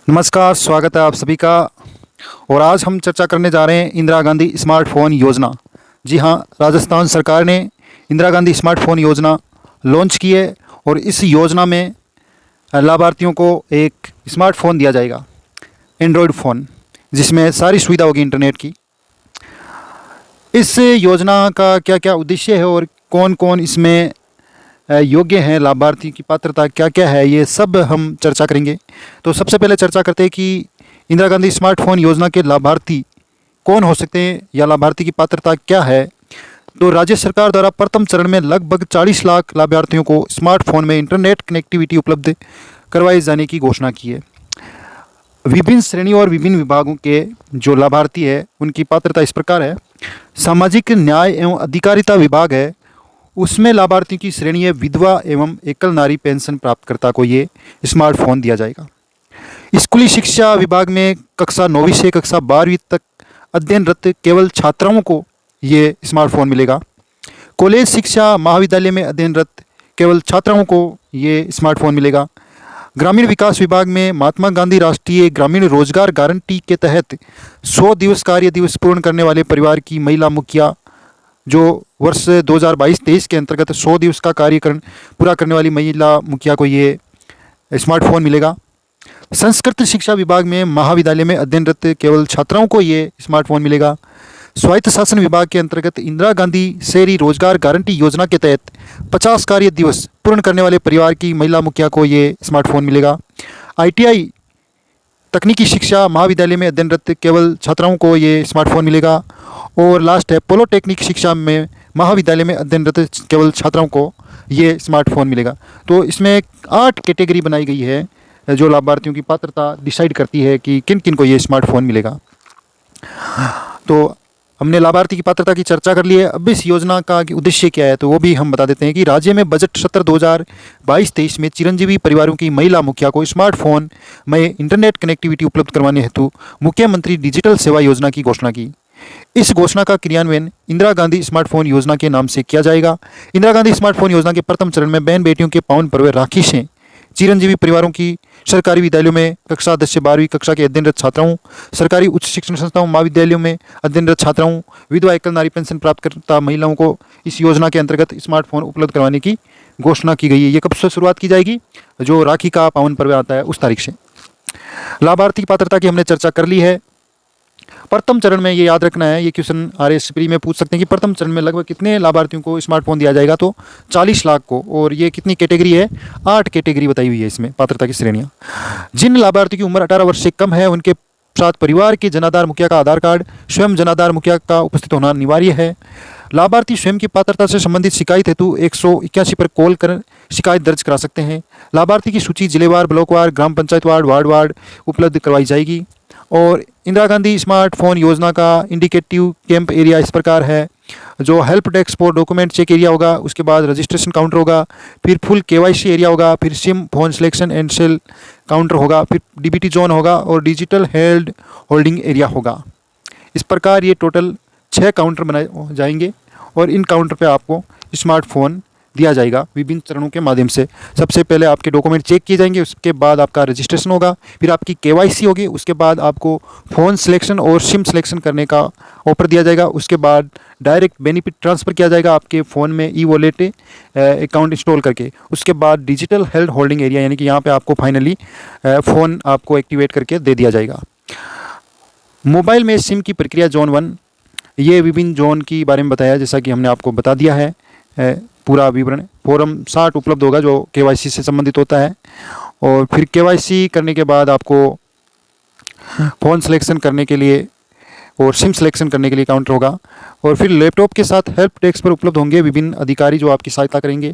नमस्कार, स्वागत है आप सभी का। और आज हम चर्चा करने जा रहे हैं इंदिरा गांधी स्मार्टफोन योजना। जी हाँ, राजस्थान सरकार ने इंदिरा गांधी स्मार्टफोन योजना लॉन्च की है और इस योजना में लाभार्थियों को एक स्मार्टफोन दिया जाएगा, एंड्रॉयड फ़ोन, जिसमें सारी सुविधा होगी इंटरनेट की। इस योजना का क्या क्या उद्देश्य है और कौन कौन इसमें योग्य हैं, लाभार्थी की पात्रता क्या क्या है, ये सब हम चर्चा करेंगे। तो सबसे पहले चर्चा करते हैं कि इंदिरा गांधी स्मार्टफोन योजना के लाभार्थी कौन हो सकते हैं या लाभार्थी की पात्रता क्या है। तो राज्य सरकार द्वारा प्रथम चरण में लगभग 40 लाख लाभार्थियों को स्मार्टफोन में इंटरनेट कनेक्टिविटी उपलब्ध करवाए जाने की घोषणा की है। विभिन्न श्रेणियों और विभिन्न विभागों के जो लाभार्थी है उनकी पात्रता इस प्रकार है। सामाजिक न्याय एवं अधिकारिता विभाग है, उसमें लाभार्थी की श्रेणी है विधवा एवं एकल नारी पेंशन प्राप्तकर्ता को ये स्मार्टफोन दिया जाएगा। स्कूली शिक्षा विभाग में कक्षा 9वीं से कक्षा 12वीं तक अध्ययनरत केवल छात्राओं को ये स्मार्टफोन मिलेगा। कॉलेज शिक्षा महाविद्यालय में अध्ययनरत केवल छात्राओं को ये स्मार्टफोन मिलेगा। ग्रामीण विकास विभाग में महात्मा गांधी राष्ट्रीय ग्रामीण रोजगार गारंटी के तहत 100 दिवस कार्य दिवस पूर्ण करने वाले परिवार की महिला मुखिया, जो वर्ष 2022-23 के अंतर्गत 100 दिवस का कार्यक्रम पूरा करने वाली महिला मुखिया को ये स्मार्टफोन मिलेगा। संस्कृत शिक्षा विभाग में महाविद्यालय में अध्ययनरत केवल छात्राओं को ये स्मार्टफोन मिलेगा। स्वायत्त शासन विभाग के अंतर्गत इंदिरा गांधी शहरी रोजगार गारंटी योजना के तहत 50 कार्य दिवस पूर्ण करने वाले परिवार की महिला मुखिया को ये स्मार्टफोन मिलेगा। ITI तकनीकी शिक्षा महाविद्यालय में अध्ययनरत केवल छात्राओं को ये स्मार्टफोन मिलेगा। और लास्ट है पॉलिटेक्निक शिक्षा में महाविद्यालय में अध्ययनरत केवल छात्राओं को ये स्मार्टफोन मिलेगा। तो इसमें 8 कैटेगरी बनाई गई है जो लाभार्थियों की पात्रता डिसाइड करती है कि किन किन को ये स्मार्टफोन मिलेगा। तो हमने लाभार्थी की पात्रता की चर्चा कर ली है। अब इस योजना का उद्देश्य क्या है तो वो भी हम बता देते हैं कि राज्य में बजट सत्र 2022-23 में चिरंजीवी परिवारों की महिला मुखिया को स्मार्टफोन में इंटरनेट कनेक्टिविटी उपलब्ध करवाने हेतु मुख्यमंत्री डिजिटल सेवा योजना की घोषणा की। इस घोषणा का क्रियान्वयन इंदिरा गांधी स्मार्टफोन योजना के नाम से किया जाएगा। इंदिरा गांधी स्मार्टफोन योजना के प्रथम चरण में बहन बेटियों के पावन पर्व राखी से चिरंजीवी परिवारों की सरकारी विद्यालयों में कक्षा 10 से 12वीं कक्षा के अध्ययनरत छात्राओं, सरकारी उच्च शिक्षण संस्थाओं महाविद्यालयों में अध्ययनरत छात्राओं, विधवा एकल नारी पेंशन प्राप्तकर्ता महिलाओं को इस योजना के अंतर्गत स्मार्टफोन उपलब्ध करवाने की घोषणा की गई है। ये कब से शुरुआत की जाएगी? जो राखी का पावन पर्व आता है उस तारीख से। लाभार्थी की पात्रता की हमने चर्चा कर ली है। प्रथम चरण में ये याद रखना है, ये क्वेश्चन RS प्री में पूछ सकते हैं कि प्रथम चरण में लगभग कितने लाभार्थियों को स्मार्टफोन दिया जाएगा, तो 40 लाख को। और ये कितनी कैटेगरी है? 8 कैटेगरी बताई हुई है इसमें पात्रता की श्रेणियाँ। जिन लाभार्थियों की उम्र 18 वर्ष से कम है उनके साथ परिवार के जनाधार मुखिया का आधार कार्ड, स्वयं जनाधार मुखिया का उपस्थित होना अनिवार्य है। लाभार्थी स्वयं की पात्रता से संबंधित शिकायत हेतु 181 पर कॉल कर शिकायत दर्ज करा सकते हैं। लाभार्थी की सूची जिलेवार, ब्लॉकवार, ग्राम पंचायत वार्ड उपलब्ध करवाई जाएगी। और इंदिरा गांधी स्मार्टफोन योजना का इंडिकेटिव कैंप एरिया इस प्रकार है। जो help desk for document check area होगा, उसके बाद रजिस्ट्रेशन काउंटर होगा, फिर फुल KYC एरिया होगा, फिर SIM phone selection and sale counter होगा, फिर DBT जोन होगा और डिजिटल हेल्थ होल्डिंग एरिया होगा। इस प्रकार ये टोटल 6 काउंटर बनाए जाएंगे और इन काउंटर पे आपको स्मार्टफोन दिया जाएगा विभिन्न चरणों के माध्यम से। सबसे पहले आपके डॉक्यूमेंट चेक किए जाएंगे, उसके बाद आपका रजिस्ट्रेशन होगा, फिर आपकी KYC होगी, उसके बाद आपको फ़ोन सिलेक्शन और सिम सिलेक्शन करने का ऑफर दिया जाएगा। उसके बाद डायरेक्ट बेनिफिट ट्रांसफ़र किया जाएगा आपके फ़ोन में ई-वॉलेट अकाउंट इंस्टॉल करके। उसके बाद डिजिटल हेल्थ होल्डिंग एरिया, यानी कि यहाँ पर आपको फाइनली फ़ोन आपको एक्टिवेट करके दे दिया जाएगा। मोबाइल में सिम की प्रक्रिया जोन 1, ये विभिन्न जोन की बारे में बताया, जैसा कि हमने आपको बता दिया है। पूरा विवरण फॉर्म 60 उपलब्ध होगा जो KYC से संबंधित होता है। और फिर KYC करने के बाद आपको फ़ोन सिलेक्शन करने के लिए और सिम सिलेक्शन करने के लिए काउंटर होगा। और फिर लैपटॉप के साथ हेल्प डेस्क पर उपलब्ध होंगे विभिन्न अधिकारी जो आपकी सहायता करेंगे।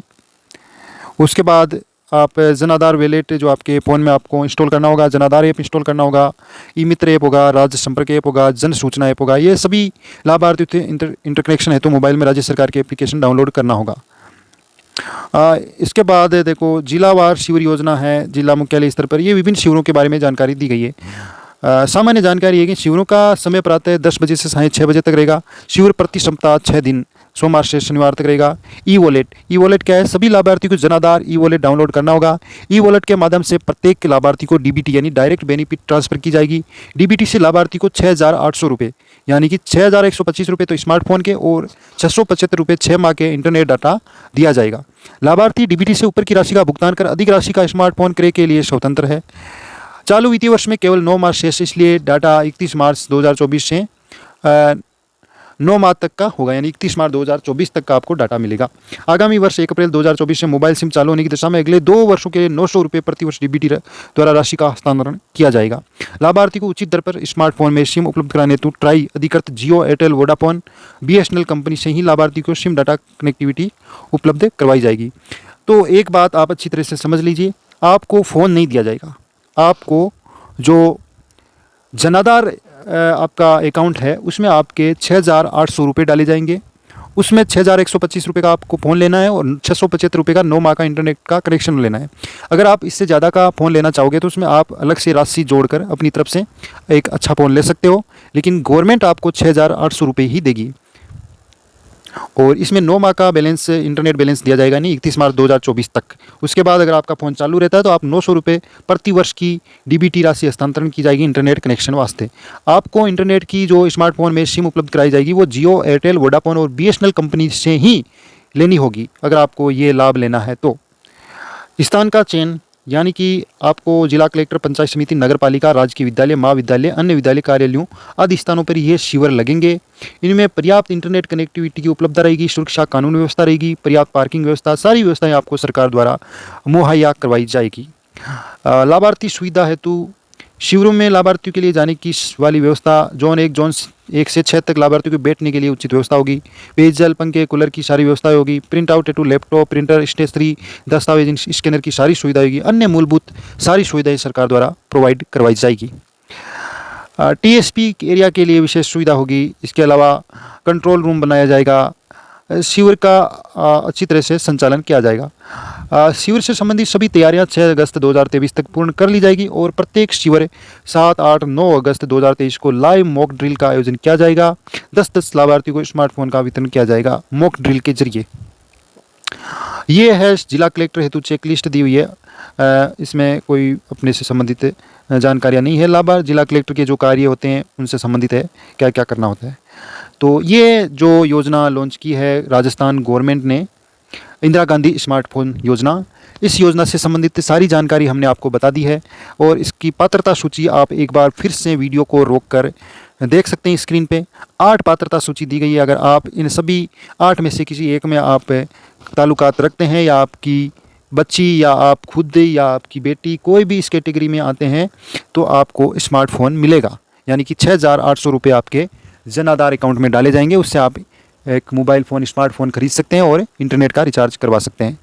उसके बाद आप जनाधार वैलेट जो आपके फ़ोन में आपको इंस्टॉल करना होगा, जनाधार ऐप इंस्टॉल करना होगा, ई-मित्र ऐप होगा, राज्य संपर्क ऐप होगा, जन सूचना ऐप होगा। ये सभी लाभार्थियों से इंटरकनेक्शन है तो मोबाइल में राज्य सरकार के एप्लीकेशन डाउनलोड करना होगा। इसके बाद देखो जिलावार शिविर योजना है, जिला मुख्यालय स्तर पर ये विभिन्न शिविरों के बारे में जानकारी दी गई है। सामान्य जानकारी है कि शिविरों का समय प्रातः 10 बजे से साढ़े 6 बजे तक रहेगा। शिविर प्रति सप्ताह 6 दिन सोमवार से शनिवार तक रहेगा। ई वॉलेट क्या है? सभी लाभार्थी को जनाधार ई वॉलेट डाउनलोड करना होगा। ई वॉलेट के माध्यम से प्रत्येक लाभार्थी को डीबीटी यानी डायरेक्ट बेनिफिट ट्रांसफर की जाएगी। डीबीटी से लाभार्थी को 6,800 रुपये यानी कि 6,125 रुपये तो स्मार्टफोन के और 675 रुपये 6 माह के इंटरनेट डाटा दिया जाएगा। लाभार्थी डीबीटी से ऊपर की राशि का भुगतान कर अधिक राशि का स्मार्टफोन क्रय के लिए स्वतंत्र है। चालू वित्तीय वर्ष में केवल 9 माह शेष, इसलिए डाटा 31 मार्च 2024 से 9 माह तक का होगा, यानी 31 मार्च 2024 तक का आपको डाटा मिलेगा। आगामी वर्ष 1 अप्रैल 2024 से मोबाइल सिम चालू होने की दिशा में अगले 2 वर्षों के लिए 900 रुपये प्रति वर्ष डीबीटी द्वारा राशि का हस्तांतरण किया जाएगा। लाभार्थी को उचित दर पर स्मार्टफोन में सिम उपलब्ध कराने हेतु ट्राई अधिकृत जियो, एयरटेल, वोडाफोन, बीएसएनएल कंपनी से ही लाभार्थी को सिम डाटा कनेक्टिविटी उपलब्ध करवाई जाएगी। तो एक बात आप अच्छी तरह से समझ लीजिए, आपको फ़ोन नहीं दिया जाएगा, आपको जो जनाधार आपका अकाउंट है उसमें आपके 6,800 रुपये डाले जाएंगे। उसमें 6,125 रुपये का आपको फ़ोन लेना है और 675 रुपये का 9 माह का इंटरनेट का कनेक्शन लेना है। अगर आप इससे ज़्यादा का फ़ोन लेना चाहोगे तो उसमें आप अलग से राशि जोड़कर अपनी तरफ से एक अच्छा फ़ोन ले सकते हो, लेकिन गवर्नमेंट आपको 6,800 रुपये ही देगी। और इसमें 9 माह का बैलेंस इंटरनेट बैलेंस दिया जाएगा नहीं 31 मार्च 2024 तक। उसके बाद अगर आपका फ़ोन चालू रहता है तो आप 900 रुपये प्रति वर्ष की डीबीटी राशि हस्तांतरण की जाएगी इंटरनेट कनेक्शन वास्ते। आपको इंटरनेट की जो स्मार्टफोन में सिम उपलब्ध कराई जाएगी वो जियो, एयरटेल, वोडाफोन और बीएसएनएल कंपनी से ही लेनी होगी अगर आपको ये लाभ लेना है तो। स्थान का चयन यानी कि आपको जिला कलेक्टर, पंचायत समिति, नगर पालिका, राजकीय विद्यालय, महाविद्यालय, अन्य विद्यालय कार्यालयों आदि स्थानों पर ये शिविर लगेंगे। इनमें पर्याप्त इंटरनेट कनेक्टिविटी की उपलब्धता रहेगी, सुरक्षा कानून व्यवस्था रहेगी, पर्याप्त पार्किंग व्यवस्था, सारी व्यवस्थाएं आपको सरकार द्वारा मुहैया करवाई जाएगी। लाभार्थी सुविधा हेतु शिविरों में लाभार्थियों के लिए जाने की वाली व्यवस्था, जोन 1 से 6 तक लाभार्थियों के बैठने के लिए उचित व्यवस्था होगी। पेयजल, पंखे, कूलर की सारी व्यवस्था होगी। प्रिंट आउट हेतु लैपटॉप, प्रिंटर, स्टेशनरी, दस्तावेज स्कैनर की सारी सुविधा होगी। अन्य मूलभूत सारी सुविधाएं सरकार द्वारा प्रोवाइड करवाई जाएगी। टीएसपी एरिया के लिए विशेष सुविधा होगी। इसके अलावा कंट्रोल रूम बनाया जाएगा। शिविर का अच्छी तरह से संचालन किया जाएगा। शिविर से संबंधित सभी तैयारियां 6 अगस्त 2023 तक पूर्ण कर ली जाएगी और प्रत्येक शिविर 7, 8, 9 अगस्त 2023 को लाइव मॉक ड्रिल का आयोजन किया जाएगा। 10-10 लाभार्थियों को स्मार्टफोन का वितरण किया जाएगा मॉक ड्रिल के जरिए। ये है जिला कलेक्टर हेतु चेकलिस्ट दी हुई है। इसमें कोई अपने से संबंधित जानकारियाँ नहीं है। लाभार्थी जिला कलेक्टर के जो कार्य होते हैं उनसे संबंधित है, क्या क्या करना होता है। तो ये जो योजना लॉन्च की है राजस्थान गवर्नमेंट ने, इंदिरा गांधी स्मार्टफोन योजना, इस योजना से संबंधित सारी जानकारी हमने आपको बता दी है। और इसकी पात्रता सूची आप एक बार फिर से वीडियो को रोककर देख सकते हैं स्क्रीन पे। 8 पात्रता सूची दी गई है। अगर आप इन सभी 8 में से किसी एक में आप ताल्लुकात रखते हैं, या आपकी बच्ची या आप खुद या आपकी बेटी कोई भी इस कैटेगरी में आते हैं, तो आपको स्मार्टफोन मिलेगा। यानी कि 6,800 रुपये आपके जनाधार अकाउंट में डाले जाएंगे। उससे आप एक मोबाइल फ़ोन, स्मार्टफोन खरीद सकते हैं और इंटरनेट का रिचार्ज करवा सकते हैं।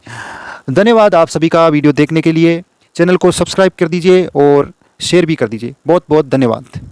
धन्यवाद आप सभी का वीडियो देखने के लिए। चैनल को सब्सक्राइब कर दीजिए और शेयर भी कर दीजिए। बहुत बहुत धन्यवाद।